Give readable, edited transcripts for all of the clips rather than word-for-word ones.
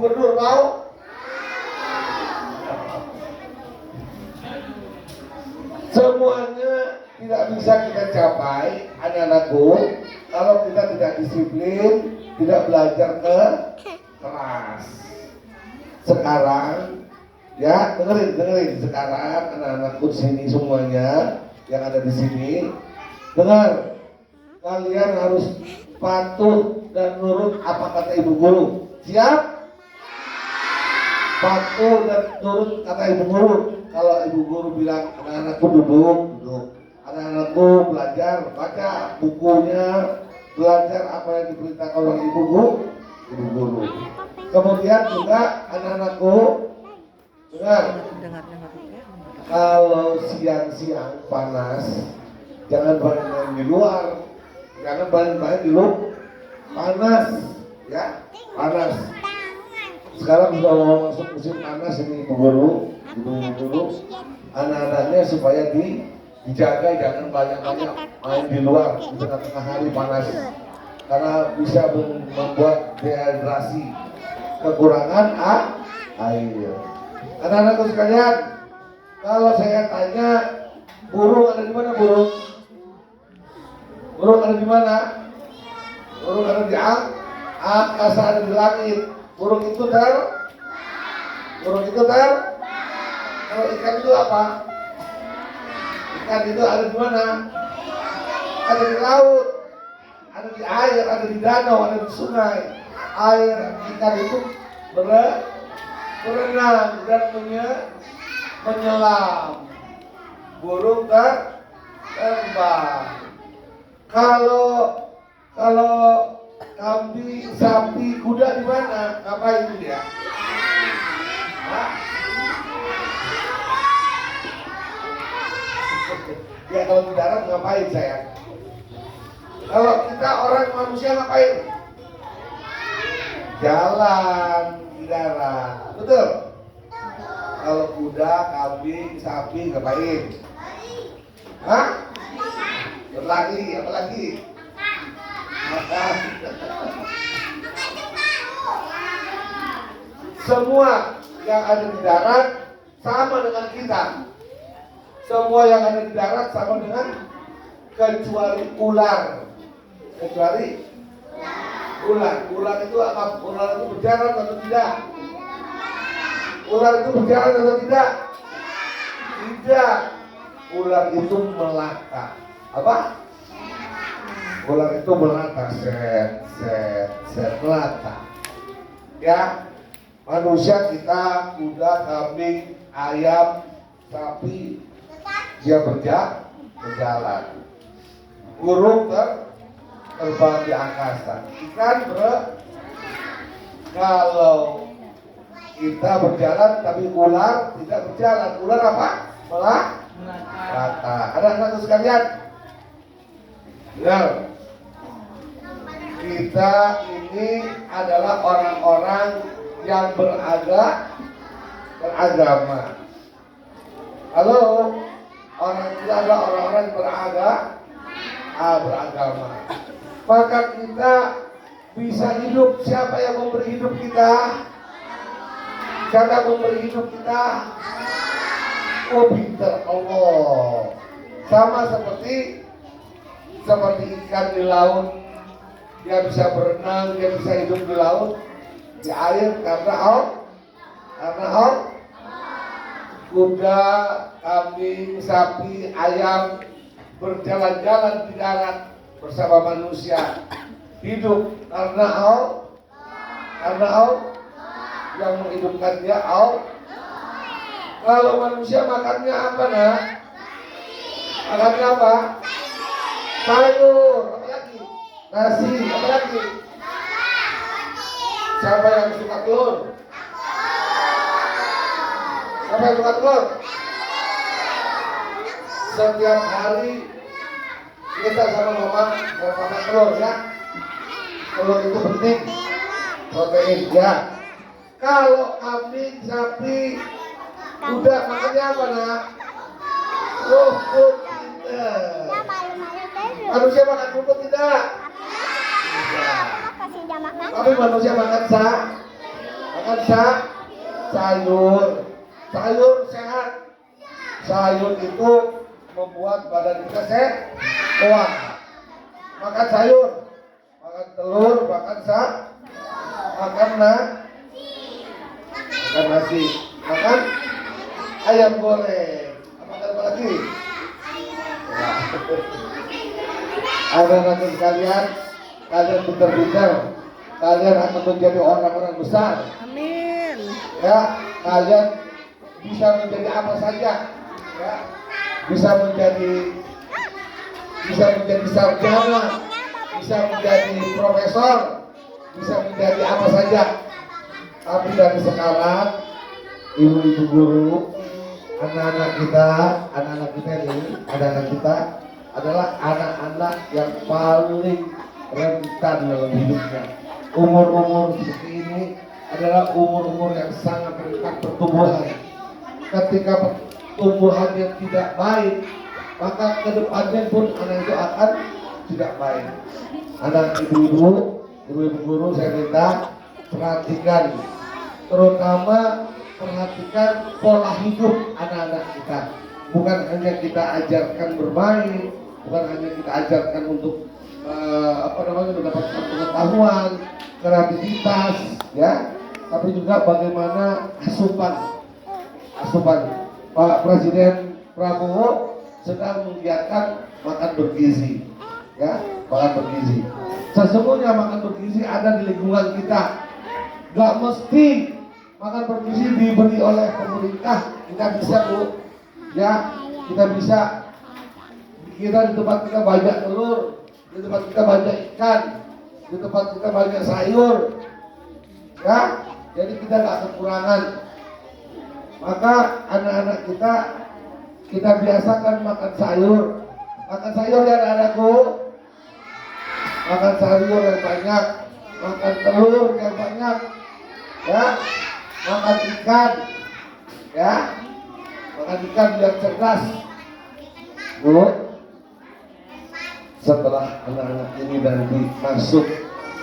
gubernur mau? Semuanya tidak bisa kita capai, anak-anakku, kalau kita tidak disiplin, tidak belajar ke kelas. Sekarang, ya dengerin. Sekarang anak-anakku di sini semuanya yang ada di sini, dengar. Kalian harus patuh dan nurut apa kata ibu guru. Siap? Patuh dan nurut kata ibu guru. Kalau ibu guru bilang anak-anakku duduk. Anak-anakku belajar, baca bukunya, belajar apa yang diperintahkan oleh ibu guru. Kemudian juga anak-anakku dengar. Kalau siang-siang panas, jangan main di luar. Jangan main di luar, panas, ya, panas. Sekarang sudah mau masuk musim panas ini ibu guru, anak-anaknya supaya dijaga jangan banyak-banyak main di luar di tengah-tengah hari panas, karena bisa membuat dehidrasi, kekurangan air. Anak-anakku sekalian, kalau saya tanya burung ada di mana burung? Burung ada di mana? Burung ada di angkasa, ada di langit. Burung itu kalau ikan itu apa? Ikan itu ada di mana? Ada di laut, ada di air, ada di danau, ada di sungai. Air ikan itu berenang dan menyelam. Burung terbang. Kalau kambing, sapi, kuda di mana? Ngapain dia? Ya kalau di darat ngapain saya? Kalau kita orang manusia ngapain? Jalan di darat, betul? Kalau kuda, kambing, sapi ngapain? Hah? Berlari, apa lagi? Makan. Semua yang ada di darat sama dengan kita. Semua yang ada di darat sama dengan, kecuali ular. Kecuali ular. Ular itu apa? Ular itu berjalan atau tidak? Ular itu berjalan atau tidak? Tidak. Ular itu melata. Apa? Ular itu melata, set melata. Ya, manusia kita, kuda, kambing, ayam, sapi, dia berjalan. Burung terbang di angkasa. Ikan kalau kita berjalan tapi ular tidak berjalan. Ular apa? Melata. Anak-anak sekalian, benar. Kita ini adalah orang-orang yang beragama. Halo, kita adalah orang-orang beragama. Maka kita bisa hidup. Siapa yang memberi hidup kita? Siapa yang memberi hidup kita? Oh, pintar Allah. Sama seperti ikan di laut, dia bisa berenang, dia bisa hidup di laut, di air karena kuda, kambing, sapi, ayam berjalan-jalan di darat bersama manusia, hidup karena yang menghidupkan dia Kalau manusia makannya apa nak? Makannya apa? Sayur, apa lagi? Nasi, apa lagi? Siapa yang suka telur? Siapa yang suka telur? Setiap hari kita sama mama makan telur ya. Telur itu penting, protein ya. Kalau kambing, sapi, kuda makannya apa nak? Rumput tidak. Manusia makan rumput tidak? Tapi manusia makan makan sayur. Sayur sehat. Sayur itu membuat badan kita kuat. Makan sayur, makan telur, makan nasi, makan ayam goreng. Makan apa lagi? Anak-anak sekalian, kalian pintar-pintar, kalian akan menjadi orang-orang besar. Amin. Ya, kalian bisa menjadi apa saja, ya, bisa menjadi sarjana, bisa menjadi profesor, bisa menjadi apa saja. Tapi dari sekarang, ibu-ibu guru, anak-anak kita ini, anak-anak kita adalah anak-anak yang paling rentan dalam hidupnya. Umur-umur seperti ini adalah umur-umur yang sangat rentan pertumbuhan. Ketika pertumbuhan yang tidak baik, maka kedepannya pun anak itu akan tidak baik. Anak ibu-ibu guru, saya minta perhatikan, terutama perhatikan pola hidup anak-anak kita. Bukan hanya kita ajarkan bermain, bukan hanya kita ajarkan untuk mendapatkan pengetahuan, kreativitas, ya, tapi juga bagaimana asupan. Pak Presiden Prabowo sedang menggiatkan makan bergizi, ya, makan bergizi. Sesungguhnya makan bergizi ada di lingkungan kita. Gak mesti makan bergizi diberi oleh pemerintah. Kita bisa, Bu, ya, kita di tempat kita banyak telur, di tempat kita banyak ikan, di tempat kita banyak sayur, ya, jadi kita gak kekurangan. Maka anak-anak kita biasakan makan sayur ya anak-anakku, makan sayur yang banyak, makan telur yang banyak, ya, makan ikan, ya, makan ikan yang cerdas. Bu, setelah anak-anak ini nanti masuk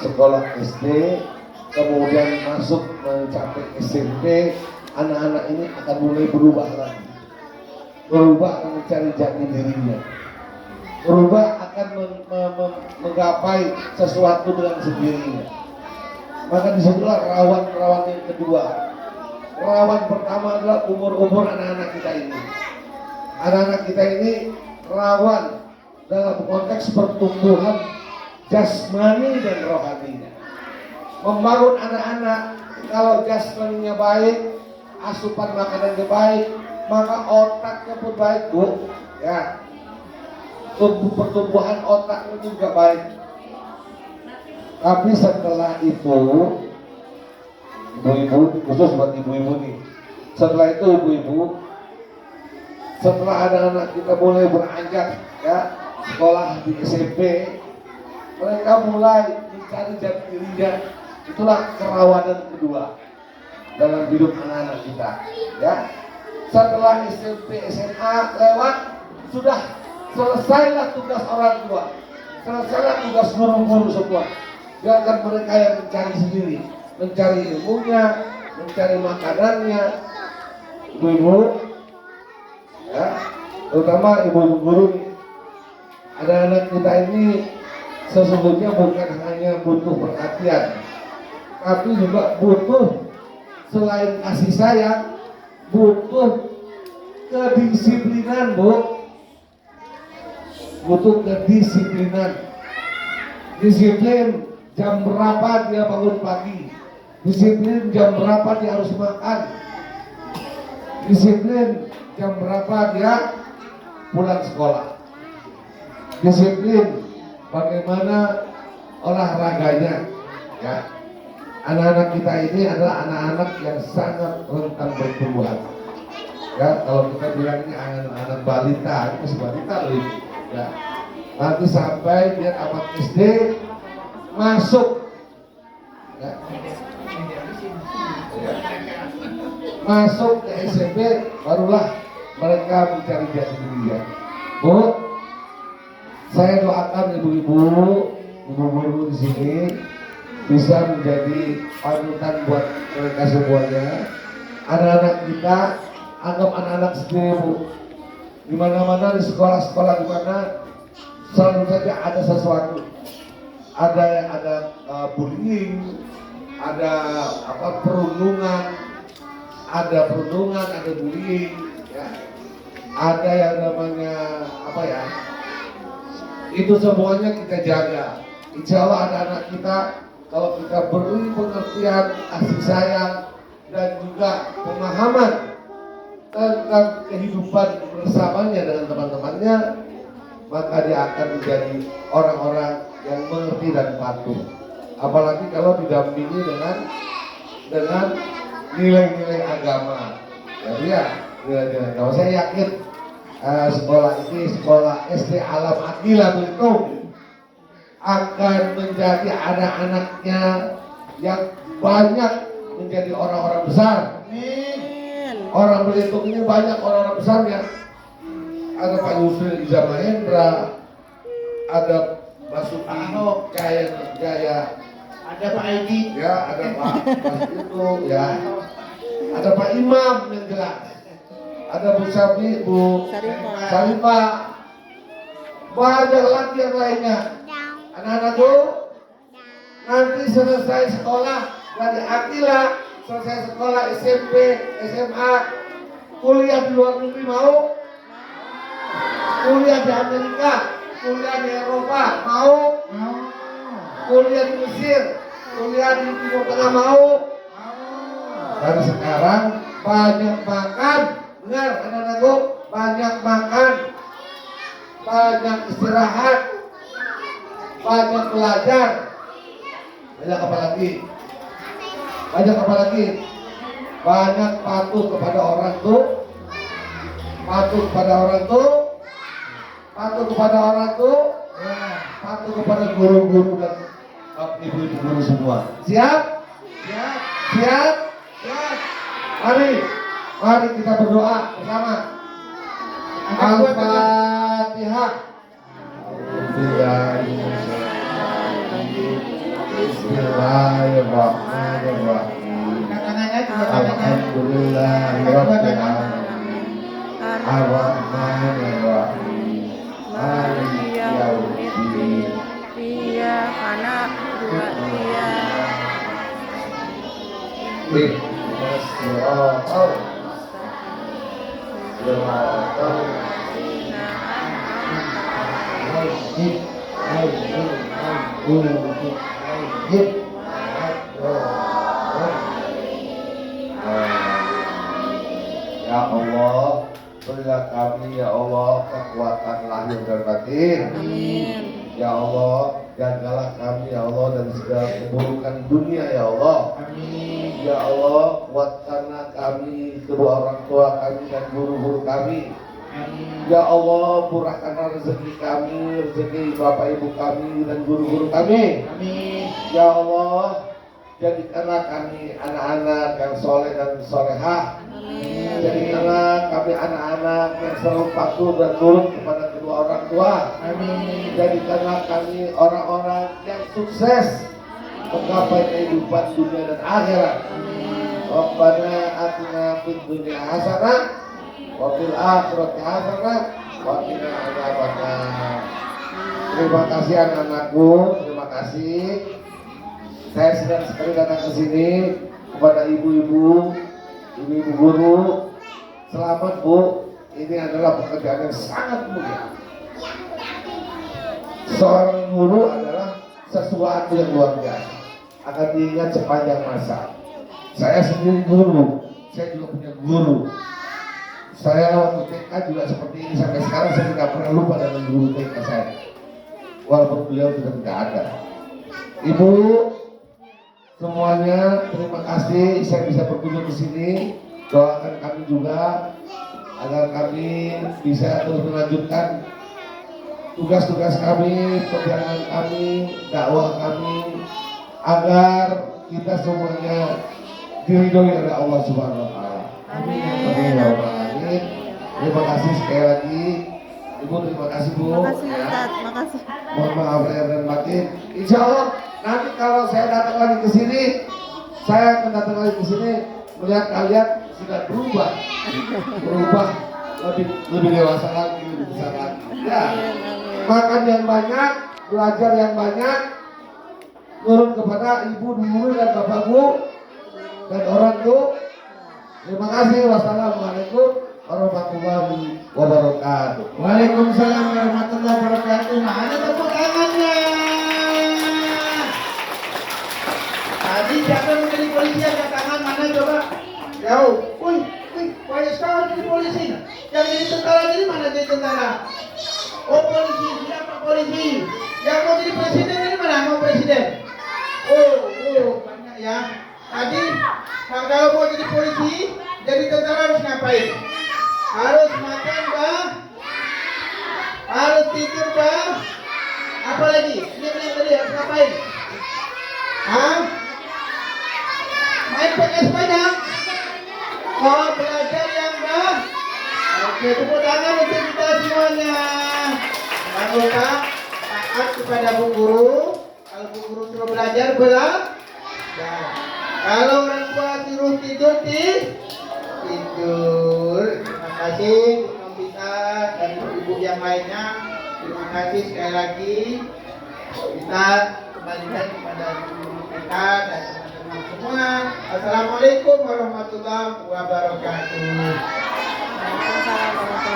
sekolah SD, kemudian masuk mencapai SMP, anak-anak ini akan mulai berubah lagi. Berubah akan mencari jati dirinya. Berubah akan menggapai sesuatu dengan sendirinya. Maka disitulah rawan yang kedua. Rawan pertama adalah umur-umur anak-anak kita ini. Anak-anak kita ini rawan dalam konteks pertumbuhan jasmani dan rohaninya. Membangun anak-anak, kalau jasmaninya baik, asupan makanannya baik, maka otaknya pun baik, Bu, ya. Pertumbuhan otaknya juga baik. Tapi setelah itu, ibu-ibu, khusus buat ibu-ibu nih, setelah itu ibu-ibu, setelah anak-anak kita mulai beranjak, ya, sekolah di SMP, mereka mulai mencari jati dirinya. Itulah kerawanan kedua dalam hidup anak-anak kita, ya. Setelah SMP, SMA lewat, sudah selesailah tugas orang tua, selesailah tugas guru-guru semua. Biarkan mereka yang mencari sendiri, mencari ilmunya, mencari makanannya. Ibu-ibu, ya, terutama ibu-ibu guru, anak-anak kita ini sesungguhnya bukan hanya butuh perhatian, tapi juga butuh, selain kasih sayang, butuh kedisiplinan, Bu. Butuh kedisiplinan. Disiplin jam berapa dia bangun pagi, disiplin jam berapa dia harus makan, disiplin jam berapa dia pulang sekolah, disiplin bagaimana olahraganya, ya. Anak-anak kita ini adalah anak-anak yang sangat rentan pertumbuhan. Ya, kalau kita bilang ini anak-anak balita, ini masih balita loh ini. Ya. Nanti sampai dia tamat SD, masuk, ya, masuk ke SMP, barulah mereka mencari jati dirinya. Bu, saya doakan ibu-ibu guru di sini, bisa menjadi panutan buat mereka semuanya. Anak-anak kita, anggap anak-anak sendiri Bu. Di mana-mana di sekolah-sekolah di mana selalu saja ada sesuatu. Ada bullying, ada perundungan, ada bullying, ya. Ada yang namanya itu semuanya kita jaga. Insya Allah anak-anak kita, kalau kita beri pengertian, kasih sayang, dan juga pemahaman tentang kehidupan bersamanya dengan teman-temannya, maka dia akan menjadi orang-orang yang mengerti dan patuh. Apalagi kalau didampingi dengan nilai-nilai agama. Jadi ya, nilai-nilai agama. Saya yakin sekolah ini, sekolah SD Alam Akila Belitung, akan menjadi anak-anaknya yang banyak menjadi orang-orang besar. Orang Belitung ini banyak orang-orang besarnya. Ada Pak Yusril Iza Mahendra, ada Basuki Jaya, ada Pak Edi, ya, ada Pak itu, ya, ada Pak Imam yang jelas, ada Bu Sabi, Bu Sarifah, banyak lagi yang lainnya. Anak-anakku, nanti selesai sekolah dari Akila, selesai sekolah SMP, SMA, kuliah di luar negeri mau? Kuliah di Amerika, kuliah di Eropa mau? Kuliah di Mesir, kuliah di Timur Tengah mau? Dan sekarang banyak makan, benar anak-anakku, banyak makan, banyak istirahat, banyak belajar, banyak apa lagi? Banyak patuh kepada orang tua, patuh kepada guru-guru dan ibu-ibu guru semua. Siap? Mari kita berdoa bersama. Al-Fatihah. Bismillahirrahmanirrahim. Alhamdulillahirabbil alamin. Ar-Rahmanirrahim. Maliki yaumiddin. Iyyaka na'budu wa iyyaka Ya Allah, berilah kami ya Allah kekuatan lahir dan batin. Amin. Ya Allah, jagalah kami ya Allah dari segala keburukan dunia ya Allah. Amin. Ya Allah, kuatkanlah kami, kedua orang tua kami dan guru-guru kami. Amin. Ya Allah, murahkanlah rezeki kami, rezeki bapak ibu kami dan guru-guru kami. Amin. Ya Allah, jadikanlah kami anak-anak yang soleh dan solehah. Amin. Jadikanlah kami anak-anak yang selalu patuh dan nurut kepada kedua orang tua. Amin. Jadikanlah kami orang-orang yang sukses menggapai kehidupan dunia dan akhirat. Rabbana atina fid dunya hasanah wa fil akhirati hasanah wa qina adzabannar. Terima kasih anak-anakku, terima kasih. Saya senang sekali datang ke sini kepada ibu-ibu guru. Selamat Bu, ini adalah pekerjaan yang sangat mulia. Seorang guru adalah sesuatu yang luar biasa, akan diingat sepanjang masa. Saya sendiri guru, saya juga punya guru. Saya waktu TK juga seperti ini, sampai sekarang saya tidak pernah lupa dengan guru TK saya, walaupun beliau sudah tidak ada. Ibu semuanya, terima kasih saya bisa berkunjung ke sini. Doakan kami juga agar kami bisa terus melanjutkan tugas-tugas kami, perjalanan kami, dakwah kami, agar kita semuanya diridhoi oleh Allah Subhanahu wa taala. Amin. Terima kasih sekali lagi. Ibu terima kasih Bu. Makasih Ya. Ustaz, makasih. Mohon maaf lahir dan batin. Insya Allah nanti kalau saya datang lagi ke sini, saya akan datang lagi ke sini melihat kalian sudah berubah, lebih dewasa lagi, lebih besar lagi. Ya, makan yang banyak, belajar yang banyak, turun kepada ibu, guru dan bapak guru dan orang tua. Terima kasih. Wassalamualaikum warahmatullahi wabarakatuh. Waalaikumsalam warahmatullahi wabarakatuh. Mana tepuk tangannya? Tadi siapa yang menjadi polisi angkat tangan mana coba? Jauh. Wih, banyak sekali jadi polisi. Yang jadi tentara jadi mana jadi tentara? Oh polisi, siapa polisi? Yang mau jadi presiden ini mana? Mau presiden? Oh, banyak ya. Tadi kalau mau jadi polisi, jadi tentara harus ngapain? Harus makan bah, harus tidur bah, apa lagi? Ini tadi harus ngapain? Hah? Main PS banyak? Oh belajar yang bah. Oke, tepuk tangan untuk kita semuanya. Jangan lupa taat kepada bu guru. Kalau bu guru suruh belajar belajar. Kalau orang tua suruh tidur tidur. Terima kasih Bu Novita dan ibu yang lainnya. Terima kasih sekali lagi. Kita kembalikan kepada guru kita dan teman-teman semua. Assalamualaikum warahmatullahi wabarakatuh. Waalaikumsalam warahmatullahi